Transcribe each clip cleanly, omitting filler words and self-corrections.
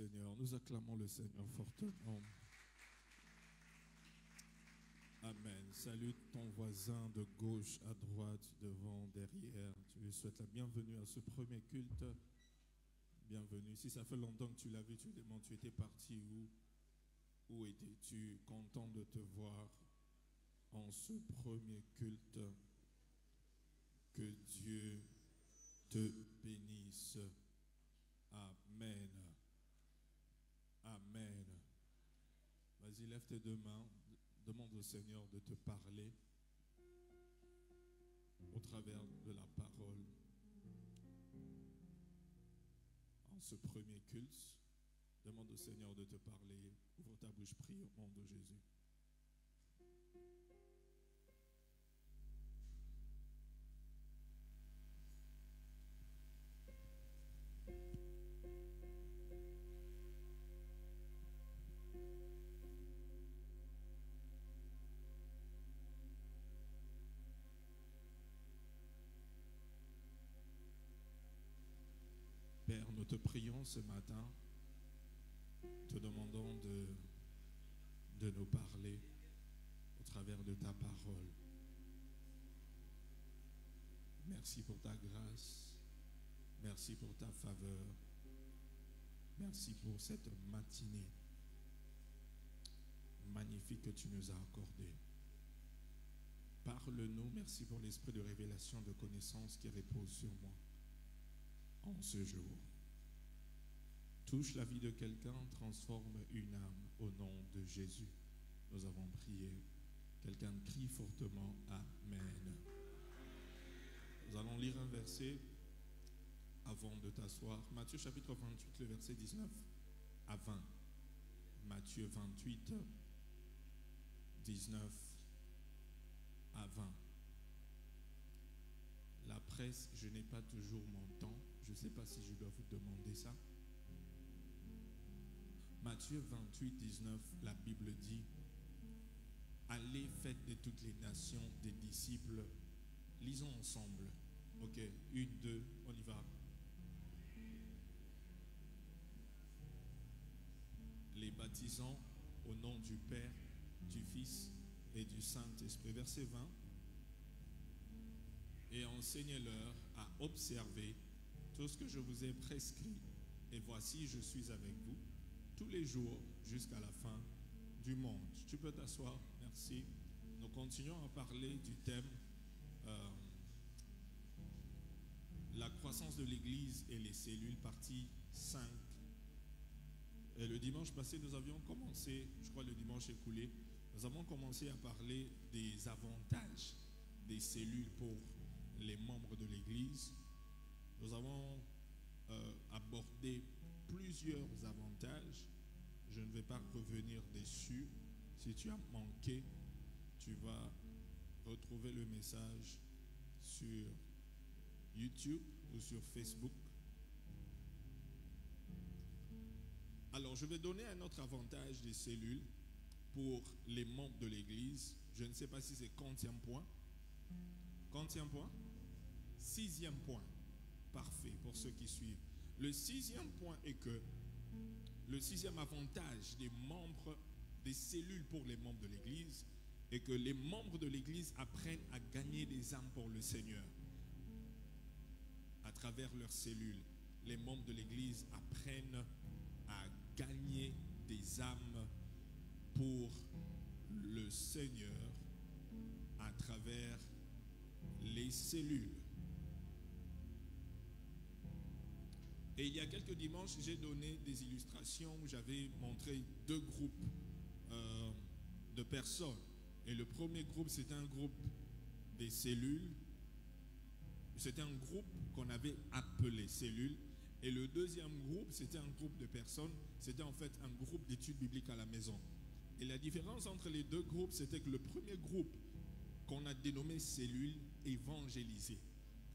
Seigneur. Nous acclamons le Seigneur fortement. Amen. Salue ton voisin de gauche à droite, devant, derrière. Tu lui souhaites la bienvenue à ce premier culte. Bienvenue. Si ça fait longtemps que tu l'as vu, tu lui demandes, tu étais parti où? Où étais-tu? Content de te voir en ce premier culte. Que Dieu te bénisse. Amen. Amen. Vas-y, lève tes deux mains. Demande au Seigneur de te parler au travers de la parole. En ce premier culte, demande au Seigneur de te parler. Ouvre ta bouche, prie au nom de Jésus. Père, nous te prions ce matin, te demandons de nous parler au travers de ta parole. Merci pour ta grâce, merci pour ta faveur, merci pour cette matinée magnifique que tu nous as accordée. Parle-nous, merci pour l'esprit de révélation, de connaissance qui repose sur moi en ce jour. Touche la vie de quelqu'un, transforme une âme au nom de Jésus. Nous avons prié. Quelqu'un crie fortement Amen. Nous allons lire un verset avant de t'asseoir. Matthieu chapitre 28, le verset 19 à 20. Matthieu 28, 19 à 20. La presse, je n'ai pas toujours mon temps. Je ne sais pas si je dois vous demander ça. Matthieu 28, 19, la Bible dit, allez, faites de toutes les nations des disciples. Lisons ensemble. Ok, 1, 2, on y va. Les baptisant au nom du Père, du Fils et du Saint-Esprit. Verset 20. Et enseignez-leur à observer tout ce que je vous ai prescrit. Et voici, je suis avec vous tous les jours jusqu'à la fin du monde. Tu peux t'asseoir, merci. Nous continuons à parler du thème la croissance de l'Église et les cellules, partie 5. Et le dimanche passé, nous avions commencé, je crois le dimanche écoulé, nous avons commencé à parler des avantages des cellules pour les membres de l'Église. Nous avons abordé plusieurs avantages. Je ne vais pas revenir dessus. Si tu as manqué, tu vas retrouver le message sur YouTube ou sur Facebook. Alors, je vais donner un autre avantage des cellules pour les membres de l'Église. Je ne sais pas si c'est quantième point. Quantième point? 6e point. Parfait pour ceux qui suivent. Le 6e point est que le 6e avantage des membres des cellules pour les membres de l'Église est que les membres de l'Église apprennent à gagner des âmes pour le Seigneur. À travers leurs cellules, les membres de l'Église apprennent à gagner des âmes pour le Seigneur à travers les cellules. Et il y a quelques dimanches, j'ai donné des illustrations où j'avais montré 2 groupes de personnes. Et le premier groupe, c'était un groupe des cellules. C'était un groupe qu'on avait appelé cellules. Et le deuxième groupe, c'était un groupe de personnes. C'était en fait un groupe d'études bibliques à la maison. Et la différence entre les 2 groupes, c'était que le premier groupe qu'on a dénommé cellules évangélisait.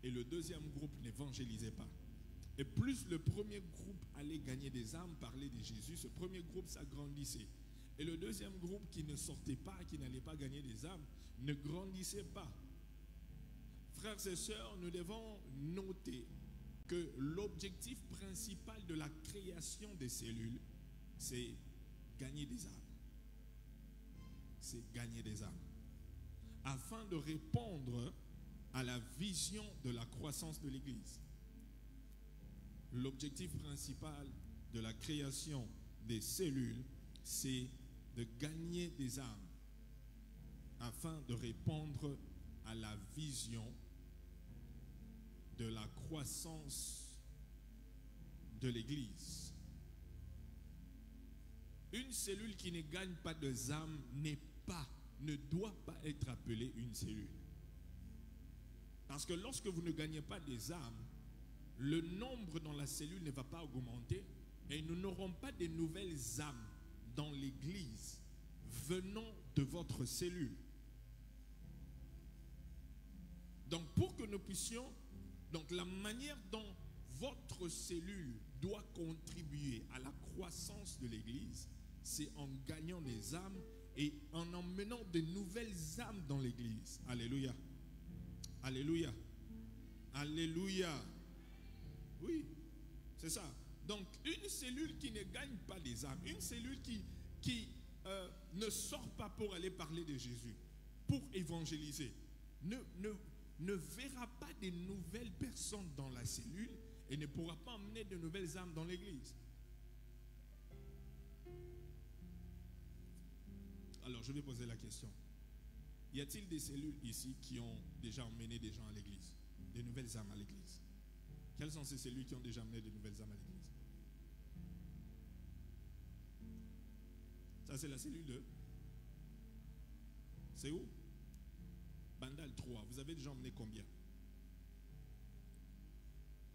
Et le deuxième groupe n'évangélisait pas. Et plus le premier groupe allait gagner des âmes, parler de Jésus, ce premier groupe s'agrandissait. Et le deuxième groupe qui ne sortait pas, qui n'allait pas gagner des âmes, ne grandissait pas. Frères et sœurs, nous devons noter que l'objectif principal de la création des cellules, c'est gagner des âmes. C'est gagner des âmes. Afin de répondre à la vision de la croissance de l'Église. L'objectif principal de la création des cellules, c'est de gagner des âmes afin de répondre à la vision de la croissance de l'Église. Une cellule qui ne gagne pas des âmes ne doit pas être appelée une cellule. Parce que lorsque vous ne gagnez pas des âmes, le nombre dans la cellule ne va pas augmenter et nous n'aurons pas de nouvelles âmes dans l'Église venant de votre cellule. Donc pour que nous puissions, donc la manière dont votre cellule doit contribuer à la croissance de l'Église, c'est en gagnant des âmes et en emmenant de nouvelles âmes dans l'Église. Alléluia. Alléluia. Alléluia. Oui, c'est ça. Donc une cellule qui ne gagne pas des âmes, une cellule qui ne sort pas pour aller parler de Jésus, pour évangéliser, ne verra pas de nouvelles personnes dans la cellule et ne pourra pas emmener de nouvelles âmes dans l'Église. Alors je vais poser la question. Y a-t-il des cellules ici qui ont déjà emmené des gens à l'Église, des nouvelles âmes à l'Église? Quelles sont ces cellules qui ont déjà amené de nouvelles âmes à l'Église? Ça, c'est la cellule 2. C'est où? Bandal 3. Vous avez déjà emmené combien?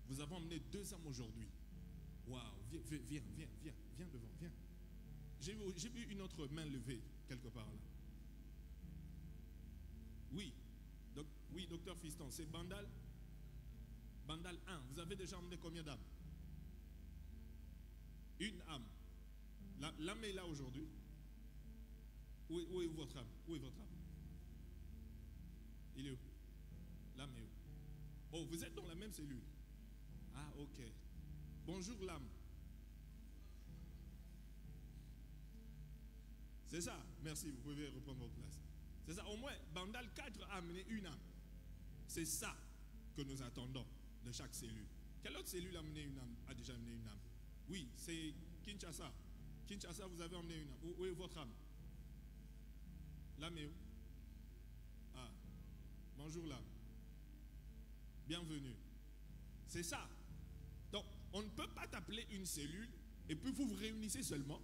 Vous avez emmené 2 âmes aujourd'hui. Waouh! Viens devant, viens. J'ai vu une autre main levée quelque part là. Oui. Oui, docteur Fiston, c'est Bandal. Bandal 1. Vous avez déjà emmené combien d'âmes? Une âme. L'âme est là aujourd'hui. Où est votre âme? Où est votre âme? Il est où? L'âme est où? Oh, vous êtes dans la même cellule. Ah, ok. Bonjour l'âme. C'est ça. Merci, vous pouvez reprendre votre place. C'est ça. Au moins, Bandal 4 a amené une âme. C'est ça que nous attendons de chaque cellule. Quelle autre cellule a déjà amené une âme? Oui, c'est Kinshasa. Kinshasa, vous avez emmené une âme. Où est votre âme? L'âme est où? Ah, bonjour l'âme. Bienvenue. C'est ça. Donc, on ne peut pas t'appeler une cellule et puis vous vous réunissez seulement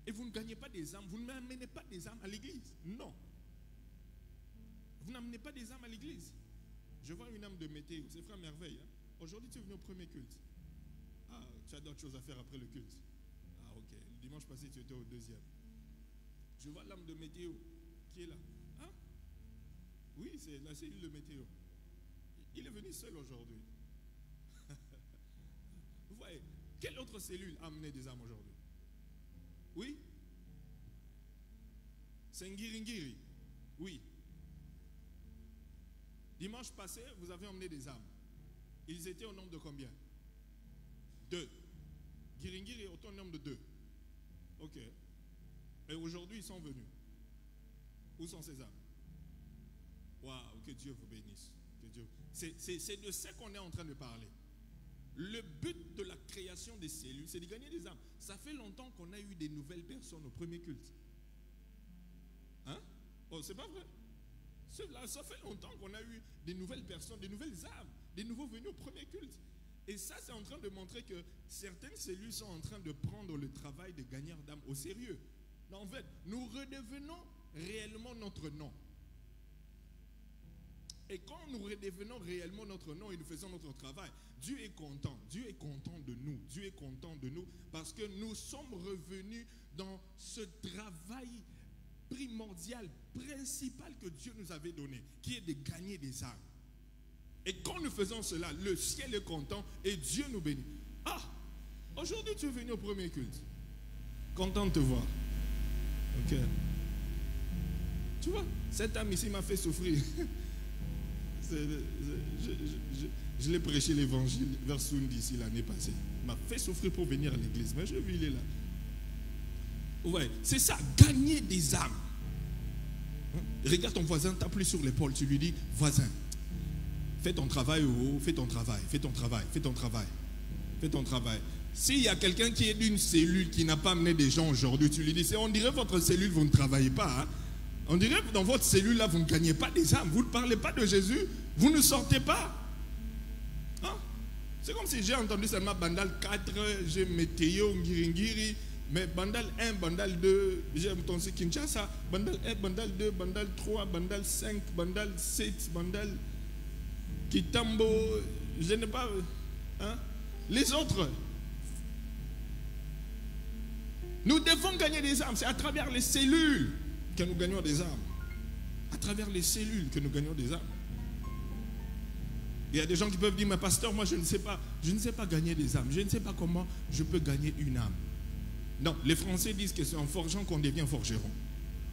et vous ne gagnez pas des âmes. Vous n'amenez pas des âmes à l'église. Non. Vous n'amenez pas des âmes à l'église. Je vois une âme de météo. C'est frère Merveille. Hein? Aujourd'hui, tu es venu au premier culte. Ah, tu as d'autres choses à faire après le culte. Ah, ok. Le dimanche passé, tu étais au deuxième. Je vois l'âme de météo qui est là. Hein? Oui, c'est la cellule de météo. Il est venu seul aujourd'hui. Vous voyez, quelle autre cellule a amené des âmes aujourd'hui? Oui? C'est Ngiringiri. Oui. Dimanche passé, vous avez emmené des âmes. Ils étaient au nombre de combien? 2. Ngiringiri est au nombre de 2. Ok. Et aujourd'hui, ils sont venus. Où sont ces âmes? Waouh, que Dieu vous bénisse. Que Dieu... C'est de ça qu'on est en train de parler. Le but de la création des cellules, c'est de gagner des âmes. Ça fait longtemps qu'on a eu des nouvelles personnes au premier culte. Hein? Oh, c'est pas vrai? Ça fait longtemps qu'on a eu des nouvelles personnes, des nouvelles âmes, des nouveaux venus au premier culte. Et ça, c'est en train de montrer que certaines cellules sont en train de prendre le travail de gagnants d'âmes au sérieux. En fait, nous redevenons réellement notre nom. Et quand nous redevenons réellement notre nom et nous faisons notre travail, Dieu est content. Dieu est content de nous. Dieu est content de nous parce que nous sommes revenus dans ce travail primordial, principal que Dieu nous avait donné, qui est de gagner des âmes. Et quand nous faisons cela, le ciel est content et Dieu nous bénit. Ah, aujourd'hui tu es venu au premier culte. Content de te voir. Ok. Tu vois, cette âme ici m'a fait souffrir. Je l'ai prêché l'évangile vers Sundi ici l'année passée. Il m'a fait souffrir pour venir à l'église. Mais je l'ai vu, il est là. Ouais, c'est ça, gagner des âmes. Regarde ton voisin, tape-lui sur l'épaule. Tu lui dis, voisin, fais ton travail, fais ton travail, fais ton travail, fais ton travail. Fais ton travail. S'il y a quelqu'un qui est d'une cellule qui n'a pas amené des gens aujourd'hui, tu lui dis, on dirait votre cellule, vous ne travaillez pas. Hein? On dirait que dans votre cellule là, vous ne gagnez pas des âmes. Vous ne parlez pas de Jésus, vous ne sortez pas. Hein? C'est comme si j'ai entendu seulement Bandal 4, j'ai Météo, Ngiringiri, mais Bandal 1, Bandal 2, j'ai entendu Kinshasa, Bandal 1, Bandal 2, Bandal 3, Bandal 5, Bandal 7, Bandal Kitambo, je n'ai pas... Hein? Les autres, nous devons gagner des âmes. C'est à travers les cellules que nous gagnons des âmes. À travers les cellules que nous gagnons des âmes. Il y a des gens qui peuvent dire, mais pasteur, moi je ne sais pas gagner des âmes. Je ne sais pas comment je peux gagner une âme. Non, les Français disent que c'est en forgeant qu'on devient forgeron.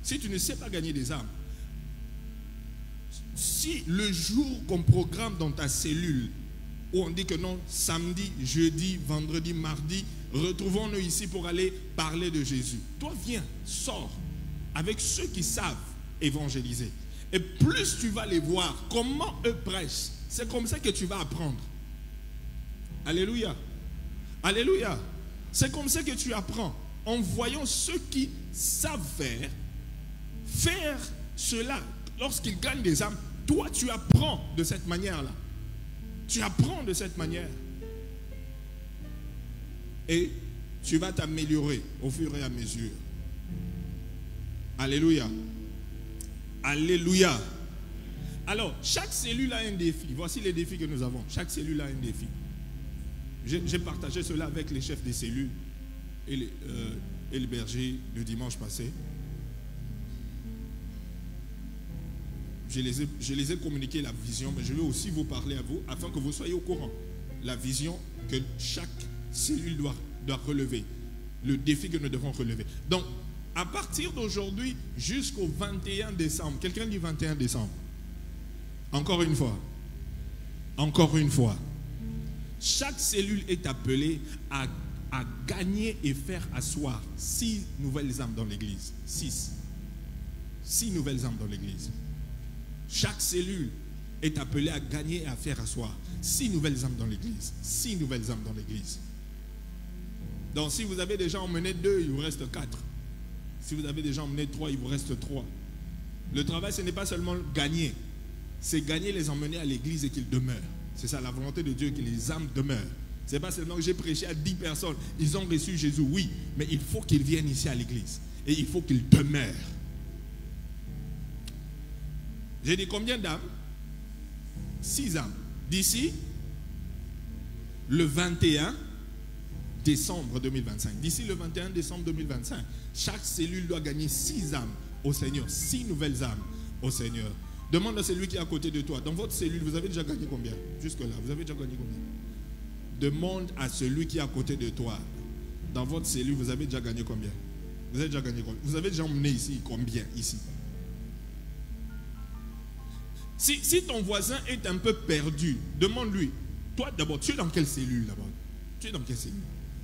Si tu ne sais pas gagner des âmes, si le jour qu'on programme dans ta cellule, où on dit que non, samedi, jeudi, vendredi, mardi, retrouvons-nous ici pour aller parler de Jésus. Toi, viens, sors avec ceux qui savent évangéliser. Et plus tu vas les voir, comment eux prêchent, c'est comme ça que tu vas apprendre. Alléluia. Alléluia. C'est comme ça que tu apprends. En voyant ceux qui savent faire cela. Lorsqu'ils gagnent des âmes, toi, tu apprends de cette manière-là. Tu apprends de cette manière. Et tu vas t'améliorer au fur et à mesure. Alléluia. Alléluia. Alors, chaque cellule a un défi. Voici les défis que nous avons. Chaque cellule a un défi. J'ai partagé cela avec les chefs des cellules et les bergers le dimanche passé. Je les ai communiqué la vision, mais je vais aussi vous parler à vous afin que vous soyez au courant. La vision que chaque cellule doit relever. Le défi que nous devons relever. Donc, à partir d'aujourd'hui jusqu'au 21 décembre, quelqu'un dit 21 décembre. Encore une fois. Encore une fois. Chaque cellule est appelée à gagner et faire asseoir 6 nouvelles âmes dans l'église. 6 nouvelles âmes dans l'église. Chaque cellule est appelée à gagner et à faire asseoir 6 nouvelles âmes dans l'église. 6 nouvelles âmes dans l'église. Donc si vous avez déjà emmené 2, il vous reste 4. Si vous avez déjà emmené 3, il vous reste 3. Le travail, ce n'est pas seulement gagner. C'est gagner, les emmener à l'église et qu'ils demeurent. C'est ça la volonté de Dieu, que les âmes demeurent. Ce n'est pas seulement que j'ai prêché à 10 personnes, ils ont reçu Jésus, oui, mais il faut qu'ils viennent ici à l'église. Et il faut qu'ils demeurent. J'ai dit combien d'âmes? 6 âmes. D'ici le 21 décembre 2025. D'ici le 21 décembre 2025, chaque cellule doit gagner 6 âmes au Seigneur. 6 nouvelles âmes au Seigneur. Demande à celui qui est à côté de toi. Dans votre cellule, vous avez déjà gagné combien? Jusque-là, vous avez déjà gagné combien? Demande à celui qui est à côté de toi. Dans votre cellule, vous avez déjà gagné combien? Vous avez déjà gagné combien? Vous avez déjà emmené ici combien? Ici. Si ton voisin est un peu perdu, demande-lui. Toi d'abord, tu es dans quelle cellule d'abord? Tu es dans quelle cellule?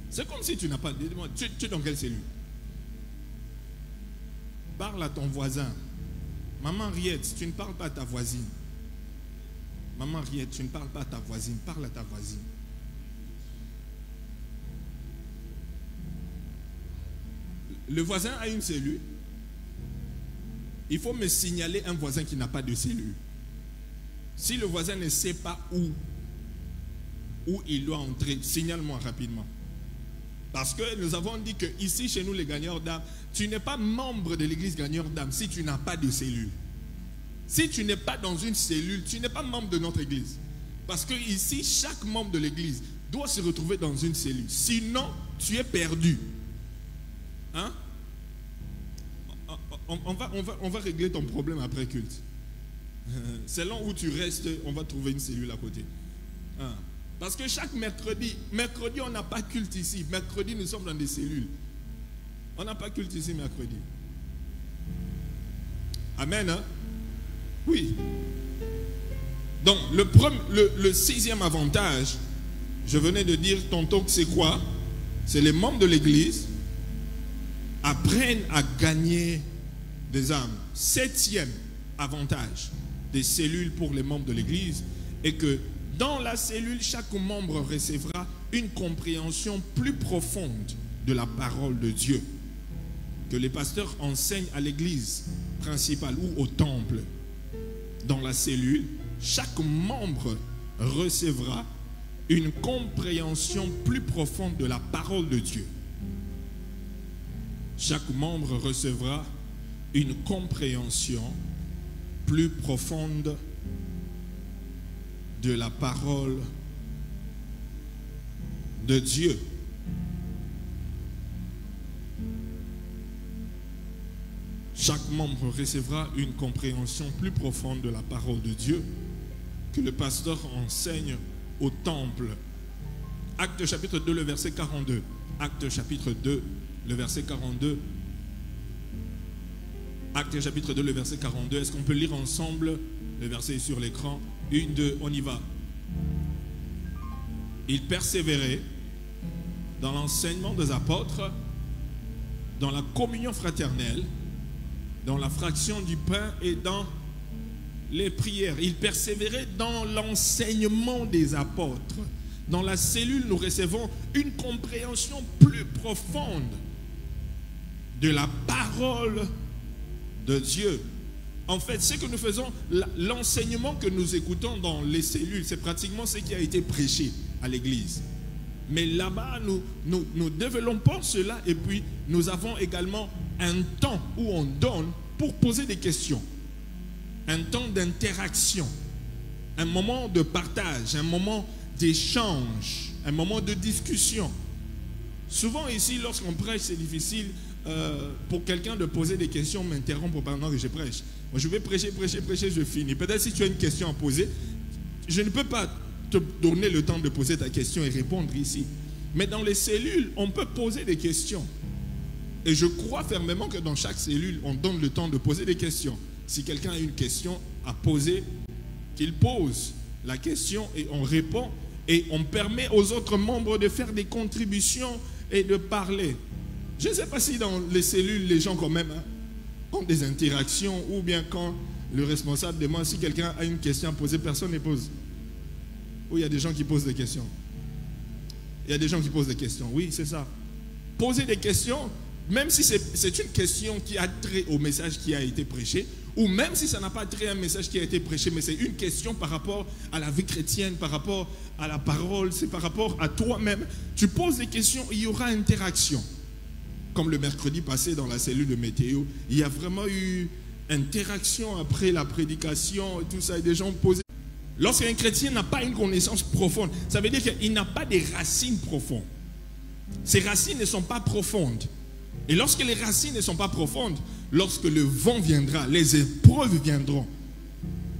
C'est comme si tu n'as pas... Tu es dans quelle cellule? Parle à ton voisin. Maman Riette, tu ne parles pas à ta voisine. Maman Riette, tu ne parles pas à ta voisine. Parle à ta voisine. Le voisin a une cellule. Il faut me signaler un voisin qui n'a pas de cellule. Si le voisin ne sait pas où il doit entrer, signale-moi rapidement. Parce que nous avons dit que ici, chez nous, les gagneurs d'âmes, tu n'es pas membre de l'église gagneur d'âmes si tu n'as pas de cellule. Si tu n'es pas dans une cellule, tu n'es pas membre de notre église. Parce que ici, chaque membre de l'église doit se retrouver dans une cellule. Sinon, tu es perdu. Hein? On va régler ton problème après culte. Selon où tu restes, on va trouver une cellule à côté. Hein? Parce que chaque mercredi, on n'a pas culte ici. Mercredi, nous sommes dans des cellules. On n'a pas culte ici mercredi. Amen. Hein? Oui. Donc, le sixième avantage, je venais de dire tantôt que c'est quoi? C'est les membres de l'Église apprennent à gagner des âmes. Septième avantage des cellules pour les membres de l'Église est que dans la cellule, chaque membre recevra une compréhension plus profonde de la parole de Dieu que les pasteurs enseignent à l'église principale ou au temple. Dans la cellule, chaque membre recevra une compréhension plus profonde de la parole de Dieu. Chaque membre recevra une compréhension plus profonde de la parole de Dieu. Chaque membre recevra une compréhension plus profonde de la parole de Dieu que le pasteur enseigne au temple. Actes chapitre 2, le verset 42. Actes chapitre 2, le verset 42. Actes chapitre 2, le verset 42. Est-ce qu'on peut lire ensemble? Le verset est sur l'écran. 1, 2, on y va. Il persévérait dans l'enseignement des apôtres, dans la communion fraternelle, dans la fraction du pain et dans les prières. Il persévérait dans l'enseignement des apôtres. Dans la cellule, nous recevons une compréhension plus profonde de la parole de Dieu. En fait, ce que nous faisons, l'enseignement que nous écoutons dans les cellules, c'est pratiquement ce qui a été prêché à l'église. Mais là-bas, nous développons cela et puis nous avons également un temps où on donne pour poser des questions. Un temps d'interaction, un moment de partage, un moment d'échange, un moment de discussion. Souvent ici, lorsqu'on prêche, c'est difficile pour quelqu'un de poser des questions, m'interrompre pendant que je prêche. Moi, je vais prêcher, je finis. Peut-être si tu as une question à poser, je ne peux pas te donner le temps de poser ta question et répondre ici. Mais dans les cellules, on peut poser des questions. Et je crois fermement que dans chaque cellule, on donne le temps de poser des questions. Si quelqu'un a une question à poser, qu'il pose la question et on répond. Et on permet aux autres membres de faire des contributions et de parler. Je ne sais pas si dans les cellules, les gens quand même ont des interactions ou bien quand le responsable demande si quelqu'un a une question à poser, personne ne pose. Ou il y a des gens qui posent des questions. Il y a des gens qui posent des questions. Oui, c'est ça. Poser des questions, même si c'est une question qui a trait au message qui a été prêché, ou même si ça n'a pas trait à un message qui a été prêché, mais c'est une question par rapport à la vie chrétienne, par rapport à la parole, c'est par rapport à toi-même. Tu poses des questions, il y aura interaction. Comme le mercredi passé dans la cellule de météo, il y a vraiment eu interaction après la prédication et tout ça, et des gens posaient. Lorsqu'un chrétien n'a pas une connaissance profonde, ça veut dire qu'il n'a pas des racines profondes. Ces racines ne sont pas profondes. Et lorsque les racines ne sont pas profondes, lorsque le vent viendra, les épreuves viendront,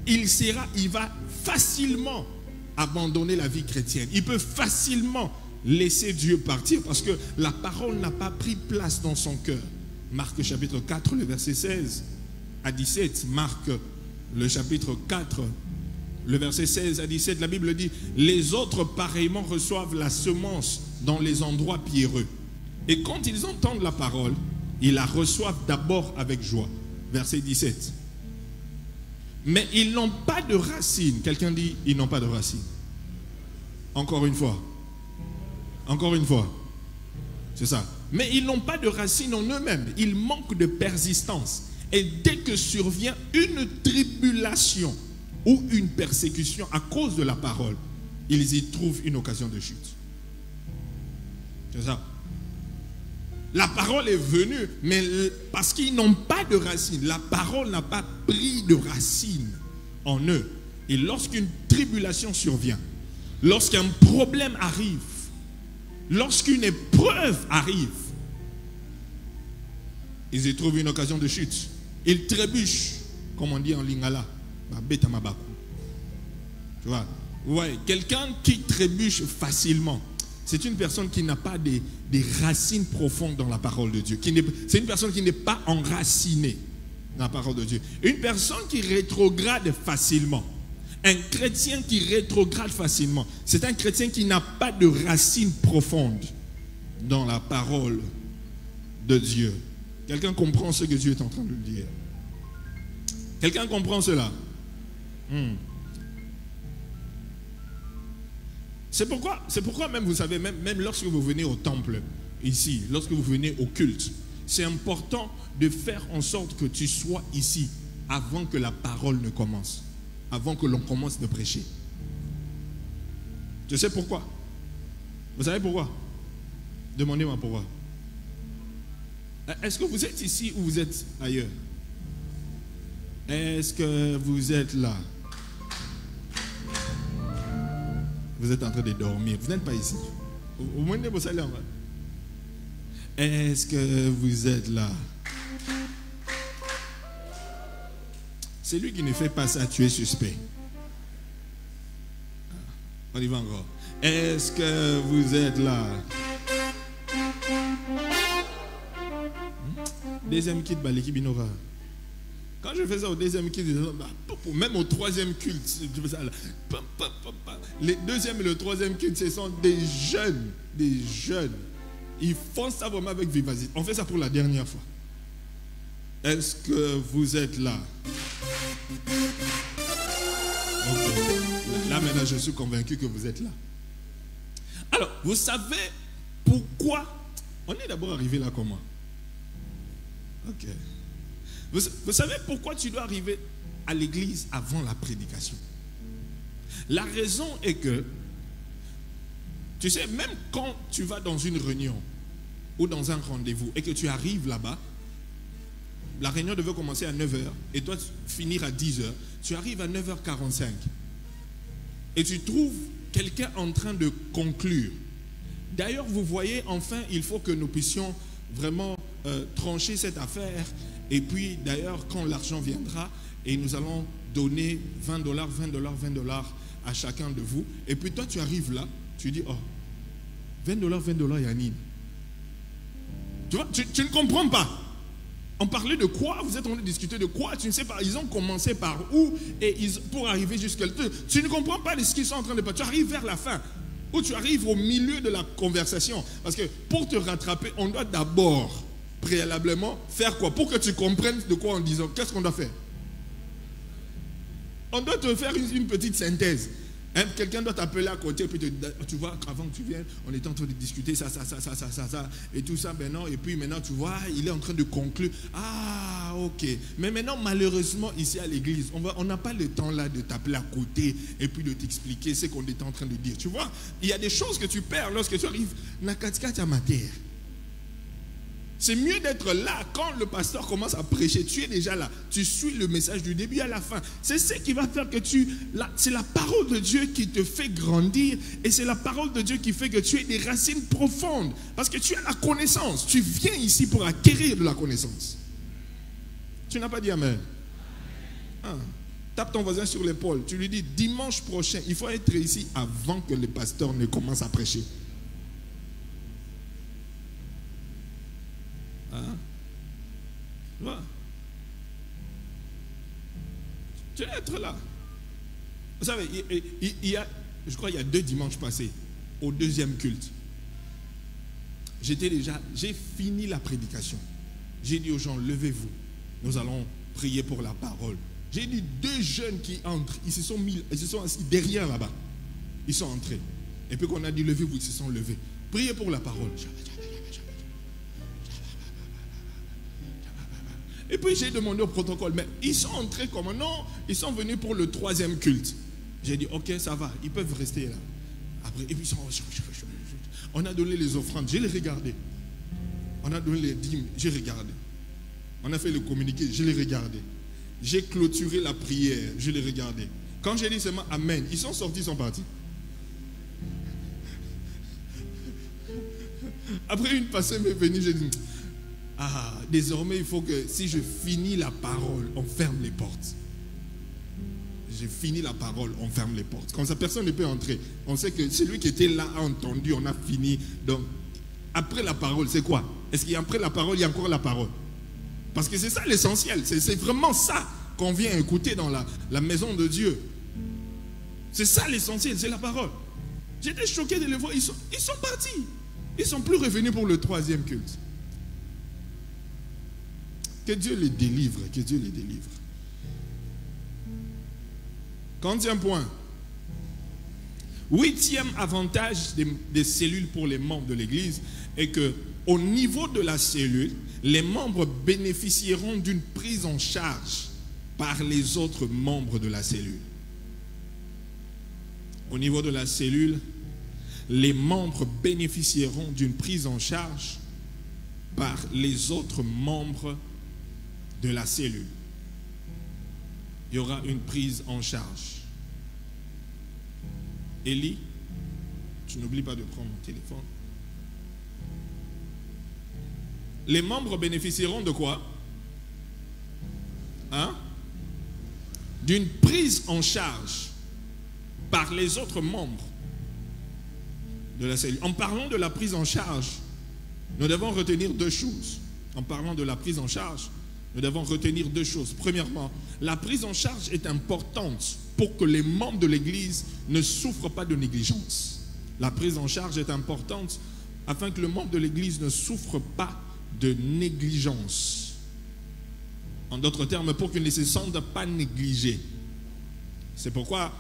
il va facilement abandonner la vie chrétienne. Il peut facilement laisser Dieu partir parce que la parole n'a pas pris place dans son cœur. Marc chapitre 4, le verset 16 à 17. Marc le chapitre 4, le verset 16 à 17, la Bible dit: les autres pareillement reçoivent la semence dans les endroits pierreux. Et quand ils entendent la parole, ils la reçoivent d'abord avec joie. Verset 17. Mais ils n'ont pas de racines. Quelqu'un dit, ils n'ont pas de racines. Encore une fois. Encore une fois. C'est ça. Mais ils n'ont pas de racines en eux-mêmes. Ils manquent de persistance. Et dès que survient une tribulation ou une persécution à cause de la parole, ils y trouvent une occasion de chute. C'est ça. La parole est venue, mais parce qu'ils n'ont pas de racines, la parole n'a pas pris de racines en eux. Et lorsqu'une tribulation survient, lorsqu'un problème arrive, lorsqu'une épreuve arrive, ils y trouvent une occasion de chute. Ils trébuchent, comme on dit en lingala. Tu vois, ouais, quelqu'un qui trébuche facilement, c'est une personne qui n'a pas des racines profondes dans la parole de Dieu. C'est une personne qui n'est pas enracinée dans la parole de Dieu. Une personne qui rétrograde facilement. Un chrétien qui rétrograde facilement, c'est un chrétien qui n'a pas de racines profondes dans la parole de Dieu. Quelqu'un comprend ce que Dieu est en train de dire? Quelqu'un comprend cela? C'est pourquoi même, vous savez, même lorsque vous venez au temple, ici, lorsque vous venez au culte, c'est important de faire en sorte que tu sois ici avant que la parole ne commence, avant que l'on commence de prêcher. Tu sais pourquoi? Vous savez pourquoi? Demandez-moi pourquoi. Est-ce que vous êtes ici ou vous êtes ailleurs? Est-ce que vous êtes là? Vous êtes en train de dormir. Vous n'êtes pas ici. Au moins, vous allez en bas. Est-ce que vous êtes là? Celui qui ne fait pas ça, tu es suspect. On y va encore. Est-ce que vous êtes là? Deuxième kit, l'équipe Innova. Quand je fais ça au deuxième culte, même au troisième culte, les deuxième et le troisième culte, ce sont des jeunes. Ils font ça vraiment avec vivacité. On fait ça pour la dernière fois. Est-ce que vous êtes là? Okay. Là maintenant, je suis convaincu que vous êtes là. Alors, vous savez pourquoi? On est d'abord arrivé là comment? Ok. Vous savez pourquoi tu dois arriver à l'église avant la prédication? La raison est que, tu sais, même quand tu vas dans une réunion ou dans un rendez-vous et que tu arrives là-bas, la réunion devait commencer à 9h et toi finir à 10h, tu arrives à 9h45 et tu trouves quelqu'un en train de conclure. D'ailleurs, vous voyez, enfin, il faut que nous puissions vraiment trancher cette affaire. Et puis, d'ailleurs, quand l'argent viendra, et nous allons donner $20, $20 à chacun de vous. Et puis, toi, tu arrives là, tu dis, oh, $20, Yanine. Tu vois, tu ne comprends pas. On parlait de quoi? Vous êtes en train de discuter de quoi? Tu ne sais pas. Ils ont commencé par où? Et pour arriver jusqu'à... Tu ne comprends pas de ce qu'ils sont en train de parler. Tu arrives vers la fin. Ou tu arrives au milieu de la conversation. Parce que pour te rattraper, on doit d'abord... préalablement, faire quoi? Pour que tu comprennes de quoi on dit. Qu'est-ce qu'on doit faire? On doit te faire une petite synthèse. Hein? Quelqu'un doit t'appeler à côté, puis tu vois, avant que tu viennes, on était en train de discuter ça, et tout ça, maintenant, et puis maintenant, tu vois, il est en train de conclure. Ah, ok. Mais maintenant, malheureusement, ici à l'église, on n'a pas le temps là de t'appeler à côté, et puis de t'expliquer ce qu'on était en train de dire. Tu vois, il y a des choses que tu perds lorsque tu arrives, Nakatika Tamater. C'est mieux d'être là quand le pasteur commence à prêcher. Tu es déjà là. Tu suis le message du début à la fin. C'est ce qui va faire que c'est la parole de Dieu qui te fait grandir. Et c'est la parole de Dieu qui fait que tu aies des racines profondes. Parce que tu as la connaissance. Tu viens ici pour acquérir de la connaissance. Tu n'as pas dit amen. Ah. Tape ton voisin sur l'épaule. Tu lui dis, dimanche prochain, il faut être ici avant que le pasteur ne commence à prêcher. Tu vas être là. Vous savez, je crois qu'il y a 2 dimanches passés, au deuxième culte. J'ai fini la prédication. J'ai dit aux gens, levez-vous. Nous allons prier pour la parole. J'ai dit 2 jeunes qui entrent, ils se sont assis derrière là-bas. Ils sont entrés. Et puis qu'on a dit, levez-vous, ils se sont levés. Priez pour la parole. Et puis j'ai demandé au protocole, mais ils sont entrés comment? Non, ils sont venus pour le 3e culte. J'ai dit, ok, ça va, ils peuvent rester là. Après, et puis on a donné les offrandes, je les regardé. On a donné les dîmes, j'ai regardé. On a fait le communiqué, je les regardé. J'ai clôturé la prière, je les regardé. Quand j'ai dit seulement amen, ils sont sortis, ils sont partis. Après, une passeuse m'est venue, j'ai dit, ah, désormais, il faut que si je finis la parole, on ferme les portes. J'ai fini la parole, on ferme les portes. Comme ça, personne ne peut entrer. On sait que celui qui était là a entendu, on a fini. Donc, après la parole, c'est quoi? Est-ce qu'après la parole, il y a encore la parole? Parce que c'est ça l'essentiel. C'est vraiment ça qu'on vient écouter dans la maison de Dieu. C'est ça l'essentiel, c'est la parole. J'étais choqué de les voir, ils sont partis. Ils ne sont plus revenus pour le 3e culte. Que Dieu les délivre, que Dieu les délivre. 40e point. 8e avantage des cellules pour les membres de l'Église est que au niveau de la cellule, les membres bénéficieront d'une prise en charge par les autres membres de la cellule. Au niveau de la cellule, les membres bénéficieront d'une prise en charge par les autres membres de la cellule. Il y aura une prise en charge. Élie, tu n'oublies pas de prendre mon téléphone. Les membres bénéficieront de quoi? D'une prise en charge par les autres membres de la cellule. En parlant de la prise en charge, nous devons retenir 2 choses. En parlant de la prise en charge, nous devons retenir 2 choses. Premièrement, la prise en charge est importante pour que les membres de l'Église ne souffrent pas de négligence. La prise en charge est importante afin que le membre de l'Église ne souffre pas de négligence. En d'autres termes, pour qu'il ne se sente pas négligé. C'est pourquoi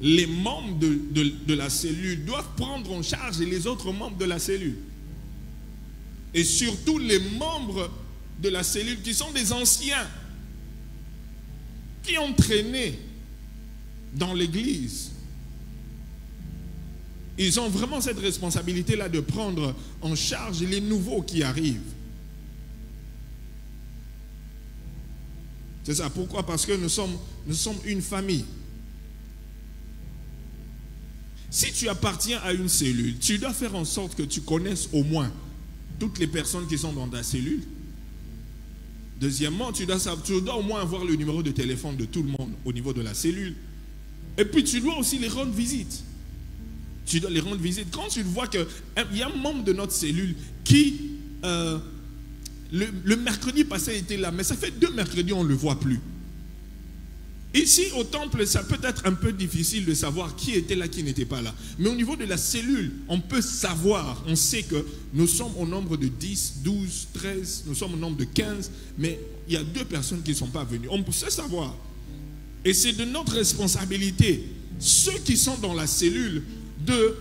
les membres de la cellule doivent prendre en charge les autres membres de la cellule. Et surtout les membres de la cellule qui sont des anciens, qui ont traîné dans l'Église. Ils ont vraiment cette responsabilité-là de prendre en charge les nouveaux qui arrivent. C'est ça. Pourquoi? Parce que nous sommes une famille. Si tu appartiens à une cellule, tu dois faire en sorte que tu connaisses au moins toutes les personnes qui sont dans ta cellule. Deuxièmement, tu dois au moins avoir le numéro de téléphone de tout le monde au niveau de la cellule. Et puis tu dois aussi les rendre visite. Tu dois les rendre visite. Quand tu vois qu'il y a un membre de notre cellule qui, le mercredi passé, était là, mais ça fait 2 mercredis, on ne le voit plus. Ici, au temple, ça peut être un peu difficile de savoir qui était là, qui n'était pas là. Mais au niveau de la cellule, on peut savoir, on sait que nous sommes au nombre de 10, 12, 13, nous sommes au nombre de 15, mais il y a 2 personnes qui ne sont pas venues. On peut savoir. Et c'est de notre responsabilité, ceux qui sont dans la cellule, de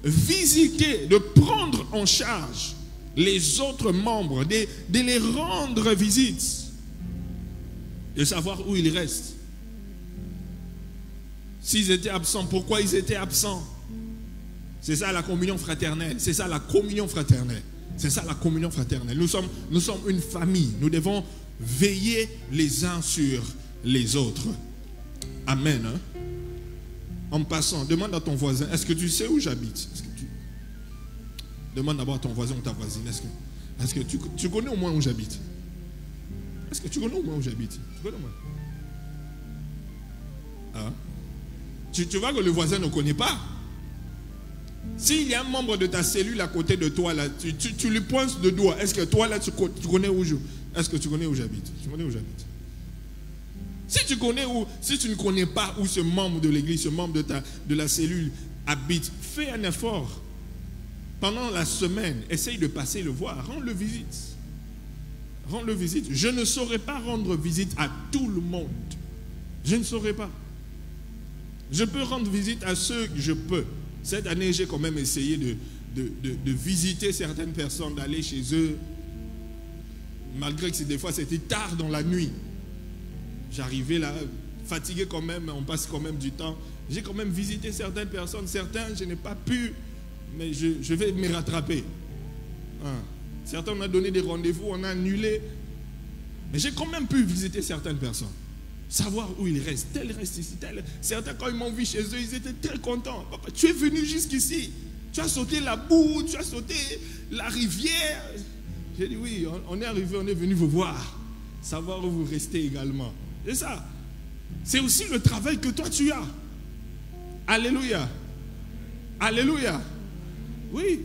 visiter, de prendre en charge les autres membres, de les rendre visite, de savoir où ils restent. S'ils étaient absents, pourquoi ils étaient absents? C'est ça la communion fraternelle. C'est ça la communion fraternelle. C'est ça la communion fraternelle. Nous sommes une famille. Nous devons veiller les uns sur les autres. Amen. Hein? En passant, demande à ton voisin, est-ce que tu sais où j'habite? Demande d'abord à ton voisin ou ta voisine, est-ce que tu connais au moins où j'habite? Est-ce que tu connais au moins où j'habite? Tu connais au moins? Hein? Tu vois que le voisin ne connaît pas. S'il y a un membre de ta cellule à côté de toi, là, tu lui pointes le doigt. Est-ce que toi, là, tu connais où est-ce que tu connais où j'habite? Tu connais où j'habite? Si tu ne connais pas où ce membre de l'église, ce membre de la cellule habite, fais un effort. Pendant la semaine, essaye de passer le voir. Rends-le visite. Rends-le visite. Je ne saurais pas rendre visite à tout le monde. Je ne saurais pas. Je peux rendre visite à ceux que je peux. Cette année, j'ai quand même essayé de visiter certaines personnes, d'aller chez eux. Malgré que des fois, c'était tard dans la nuit. J'arrivais là, fatigué quand même, on passe quand même du temps. J'ai quand même visité certaines personnes. Certains, je n'ai pas pu, mais je vais me rattraper. Hein. Certains, on a donné des rendez-vous, on a annulé. Mais j'ai quand même pu visiter certaines personnes. Savoir où ils restent. Tel reste ici, tel. Certains, quand ils m'ont vu chez eux, ils étaient très contents. Papa, tu es venu jusqu'ici. Tu as sauté la boue, tu as sauté la rivière. J'ai dit oui, on est arrivé, on est venu vous voir. Savoir où vous restez également. C'est ça. C'est aussi le travail que toi tu as. Alléluia. Alléluia. Oui.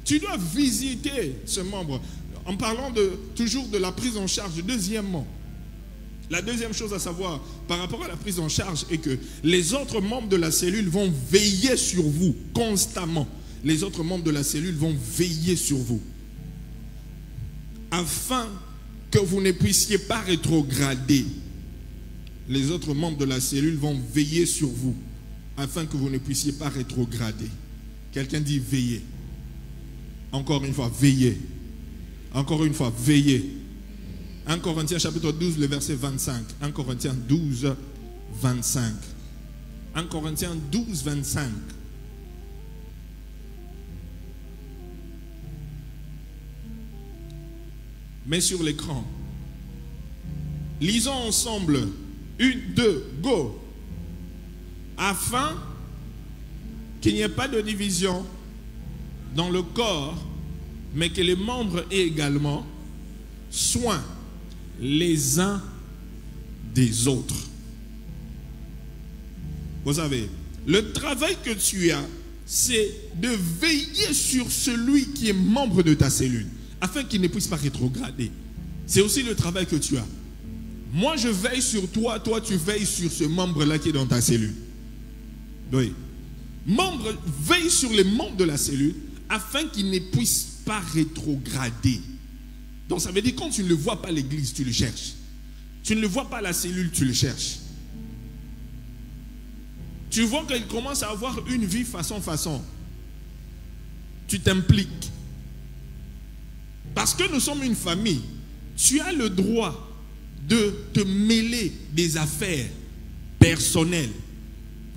Tu dois visiter ce membre. En parlant toujours de la prise en charge, deuxièmement, La deuxième chose à savoir par rapport à la prise en charge est que les autres membres de la cellule vont veiller sur vous constamment. Les autres membres de la cellule vont veiller sur vous afin que vous ne puissiez pas rétrograder. Les autres membres de la cellule vont veiller sur vous afin que vous ne puissiez pas rétrograder. Quelqu'un dit veiller. Encore une fois, veiller. Encore une fois, veiller. 1 Corinthiens chapitre 12, le verset 25. 1 Corinthiens 12, 25. 1 Corinthiens 12, 25. Mets sur l'écran. Lisons ensemble. 1, 2, go. Afin qu'il n'y ait pas de division dans le corps, mais que les membres aient également soin les uns des autres. Vous savez, le travail que tu as, c'est de veiller sur celui qui est membre de ta cellule, afin qu'il ne puisse pas rétrograder. C'est aussi le travail que tu as. Moi, je veille sur toi, toi, tu veilles sur ce membre-là qui est dans ta cellule. Oui. Veille sur les membres de la cellule, afin qu'ils ne puissent pas rétrograder. Donc ça veut dire quand tu ne le vois pas l'église, tu le cherches. Tu ne le vois pas la cellule, tu le cherches. Tu vois qu'il commence à avoir une vie façon. Tu t'impliques. Parce que nous sommes une famille, tu as le droit de te mêler des affaires personnelles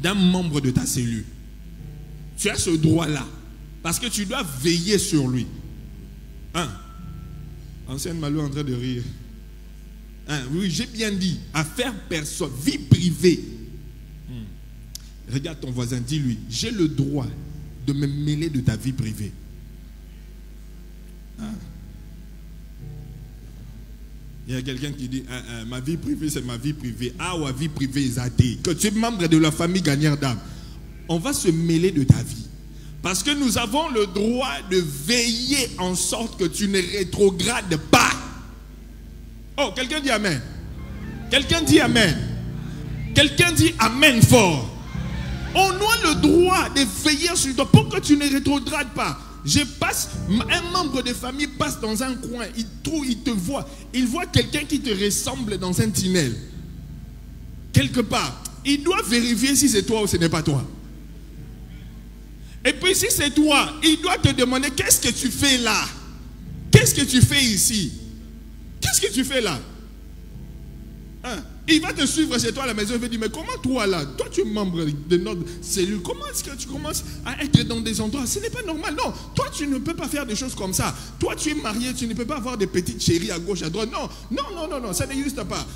d'un membre de ta cellule. Tu as ce droit-là. Parce que tu dois veiller sur lui. Ancienne Malou en train de rire. Oui, j'ai bien dit. Affaires personnelles, vie privée. Regarde ton voisin, dis-lui, j'ai le droit de me mêler de ta vie privée. Il y a quelqu'un qui dit, ma vie privée, c'est ma vie privée. Ou vie privée, est que tu es membre de la famille gagnante d'âme. On va se mêler de ta vie. Parce que nous avons le droit de veiller en sorte que tu ne rétrogrades pas. Oh, quelqu'un dit Amen. Quelqu'un dit Amen. Quelqu'un dit Amen fort. On a le droit de veiller sur toi pour que tu ne rétrogrades pas. Un membre de famille passe dans un coin, il te voit. Il voit quelqu'un qui te ressemble dans un tunnel. Quelque part. Il doit vérifier si c'est toi ou ce n'est pas toi. Et puis si c'est toi, il doit te demander qu'est-ce que tu fais là? Qu'est-ce que tu fais ici? Qu'est-ce que tu fais là? Il va te suivre chez toi à la maison, il va dire, mais comment toi là? Toi tu es membre de notre cellule, comment est-ce que tu commences à être dans des endroits? Ce n'est pas normal, non. Toi tu ne peux pas faire des choses comme ça. Toi tu es marié, tu ne peux pas avoir des petites chéries à gauche, à droite. Non, ça n'existe pas.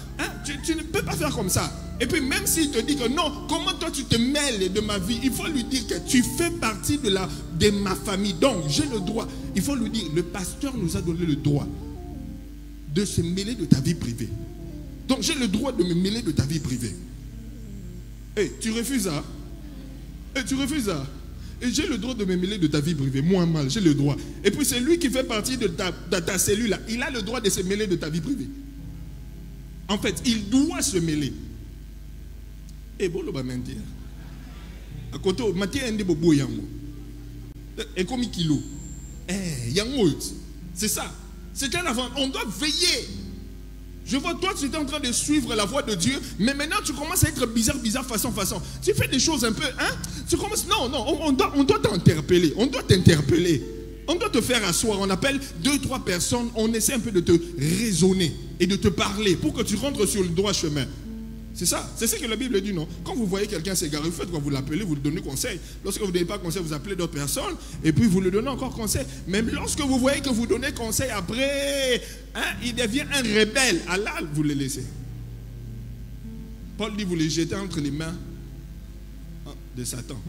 Tu ne peux pas faire comme ça. Et puis même s'il te dit que non, comment toi tu te mêles de ma vie? Il faut lui dire que tu fais partie de ma famille. Donc j'ai le droit. Il faut lui dire, le pasteur nous a donné le droit de se mêler de ta vie privée. Donc j'ai le droit de me mêler de ta vie privée. Tu refuses ça? Tu refuses ça? Et j'ai le droit de me mêler de ta vie privée. Moi mal, j'ai le droit. Et puis c'est lui qui fait partie de ta cellule là. Il a le droit de se mêler de ta vie privée. En fait, il doit se mêler. Bon, le mentir. À côté, Mathieu a dit bobo yango. Et comme kilo. Yango. C'est ça. C'est un avant. On doit veiller. Je vois, toi, tu es en train de suivre la voie de Dieu, mais maintenant, tu commences à être bizarre, façon. Tu fais des choses un peu, tu commences, non, on doit t'interpeller, on doit t'interpeller. On doit te faire asseoir, on appelle 2-3 personnes, on essaie un peu de te raisonner et de te parler pour que tu rentres sur le droit chemin. C'est ça, c'est ce que la Bible dit, non? Quand vous voyez quelqu'un s'égarer, vous faites quand vous l'appelez, vous lui donnez conseil. Lorsque vous ne donnez pas conseil, vous appelez d'autres personnes et puis vous lui donnez encore conseil. Même lorsque vous voyez que vous donnez conseil après, il devient un rebelle. Allah, vous le laissez. Paul dit, vous les jetez entre les mains de Satan.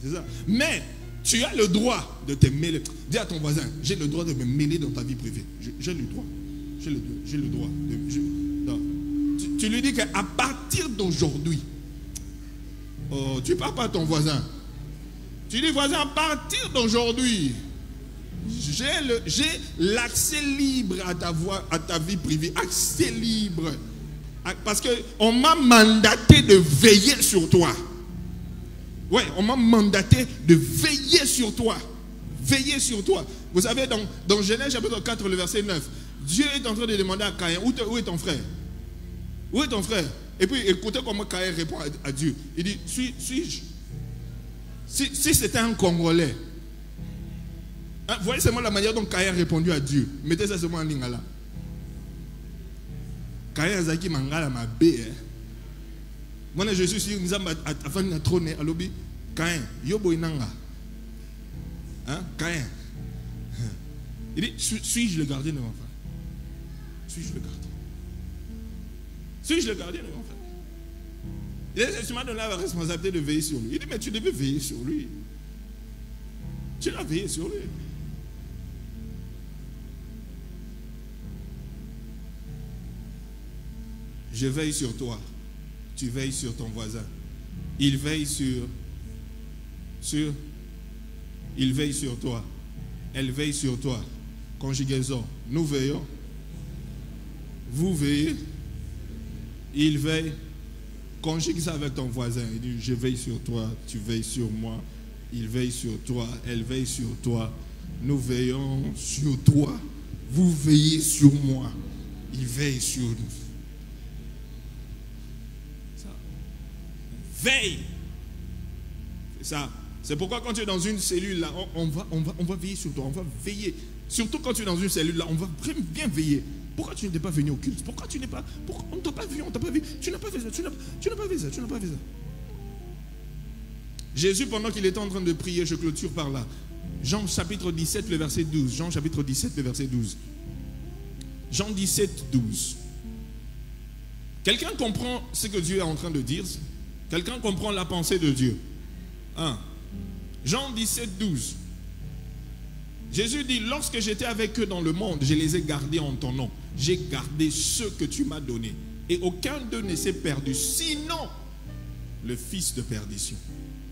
C'est ça. Mais tu as le droit de te mêler. Dis à ton voisin, j'ai le droit de me mêler dans ta vie privée. J'ai le droit. J'ai le droit. Tu lui dis qu'à partir d'aujourd'hui, tu ne parles pas à ton voisin. Tu dis, voisin, à partir d'aujourd'hui, J'ai l'accès libre à à ta vie privée. Accès libre. Parce qu'on m'a mandaté de veiller sur toi. Ouais, on m'a mandaté de veiller sur toi. Veiller sur toi. Vous savez, dans Genèse chapitre 4, le verset 9, Dieu est en train de demander à Caïn, où est ton frère? Où est ton frère? Et puis écoutez comment Caïn répond à Dieu. Il dit, suis-je? Si c'était un Congolais, hein, voyez seulement la manière dont Caïn a répondu à Dieu. Mettez ça seulement en ligne là. Caïn a dit, mangala ma bé. Moi, je suis sûr, nous avons afin de trôner à l'obé. Caïn, yobo inanga. Hein, Caïn. Il dit, suis-je le gardien de mon frère? Suis-je le gardien? Suis-je le gardien de mon frère? Il dit, tu m'as donné la responsabilité de veiller sur lui. Il dit, mais tu devais veiller sur lui. Tu l'as veillé sur lui. Je veille sur toi. Tu veilles sur ton voisin. Il veille il veille sur toi. Elle veille sur toi. Conjugaison. Nous veillons. Vous veillez. Il veille. Conjugue ça avec ton voisin. Il dit, je veille sur toi. Tu veilles sur moi. Il veille sur toi. Elle veille sur toi. Nous veillons sur toi. Vous veillez sur moi. Il veille sur nous. Veille. C'est ça. C'est pourquoi quand tu es dans une cellule là, on va veiller sur toi, on va veiller. Surtout quand tu es dans une cellule là, on va bien veiller. Pourquoi tu n'es pas venu au culte? Pourquoi tu n'es pas... on ne t'a pas vu, on ne t'a pas vu. Tu n'as pas fait ça, tu n'as pas fait ça, tu n'as pas fait ça. Jésus, pendant qu'il était en train de prier, je clôture par là. Jean chapitre 17, le verset 12. Jean chapitre 17, le verset 12. Jean 17, 12. Quelqu'un comprend ce que Dieu est en train de dire? Quelqu'un comprend la pensée de Dieu? Jean 17, 12. Jésus dit, lorsque j'étais avec eux dans le monde, je les ai gardés en ton nom. J'ai gardé ceux que tu m'as donnés. Et aucun d'eux ne s'est perdu, sinon le fils de perdition.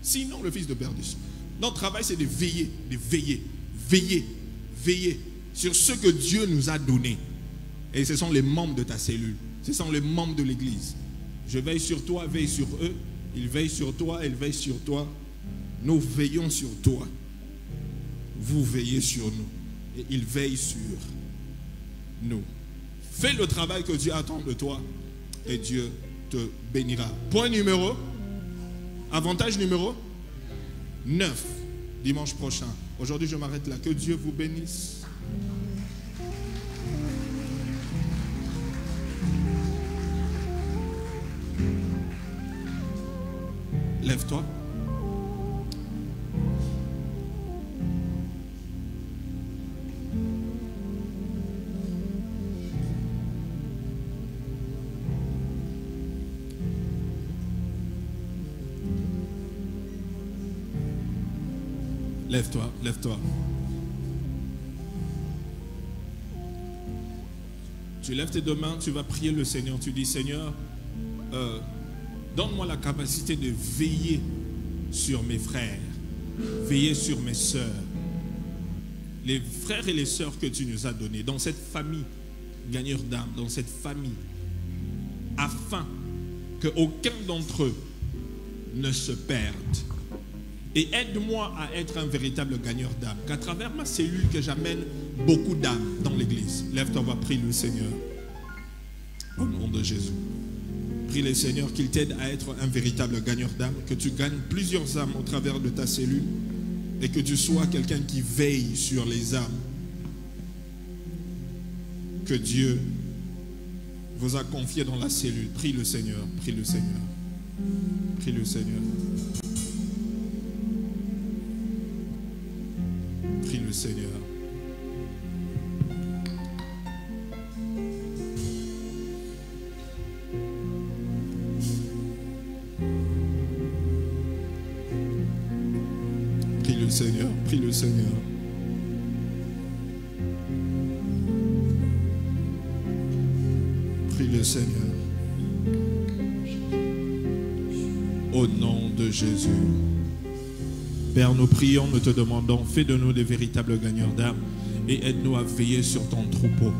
Sinon le fils de perdition. Notre travail, c'est de veiller, veiller sur ce que Dieu nous a donné. Et ce sont les membres de ta cellule. Ce sont les membres de l'église. Je veille sur toi, veille sur eux. Ils veillent sur toi, elle veille sur toi. Nous veillons sur toi. Vous veillez sur nous. Et il veille sur nous. Fais le travail que Dieu attend de toi. Et Dieu te bénira. Point numéro. Avantage numéro 9. Dimanche prochain. Aujourd'hui, je m'arrête là. Que Dieu vous bénisse. Lève-toi. Lève-toi, lève-toi. Tu lèves tes deux mains, tu vas prier le Seigneur. Tu dis, Seigneur, donne-moi la capacité de veiller sur mes frères, veiller sur mes sœurs, les frères et les sœurs que tu nous as donnés, dans cette famille, gagneur d'âme, dans cette famille, afin qu'aucun d'entre eux ne se perde. Et aide-moi à être un véritable gagneur d'âme, qu'à travers ma cellule, que j'amène beaucoup d'âmes dans l'église. Lève-toi, va prier le Seigneur. Au nom de Jésus. Prie le Seigneur qu'il t'aide à être un véritable gagneur d'âme, que tu gagnes plusieurs âmes au travers de ta cellule et que tu sois quelqu'un qui veille sur les âmes que Dieu vous a confiées dans la cellule. Prie le Seigneur, prie le Seigneur, prie le Seigneur. Prie le Seigneur. Prie le Seigneur, prie le Seigneur. Prie le Seigneur. Au nom de Jésus. Père, nous prions, nous te demandons, fais de nous des véritables gagneurs d'âme et aide-nous à veiller sur ton troupeau,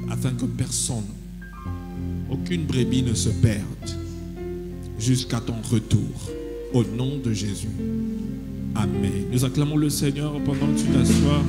afin que personne, aucune brebis ne se perde jusqu'à ton retour. Au nom de Jésus. Amen. Nous acclamons le Seigneur pendant que tu t'assois.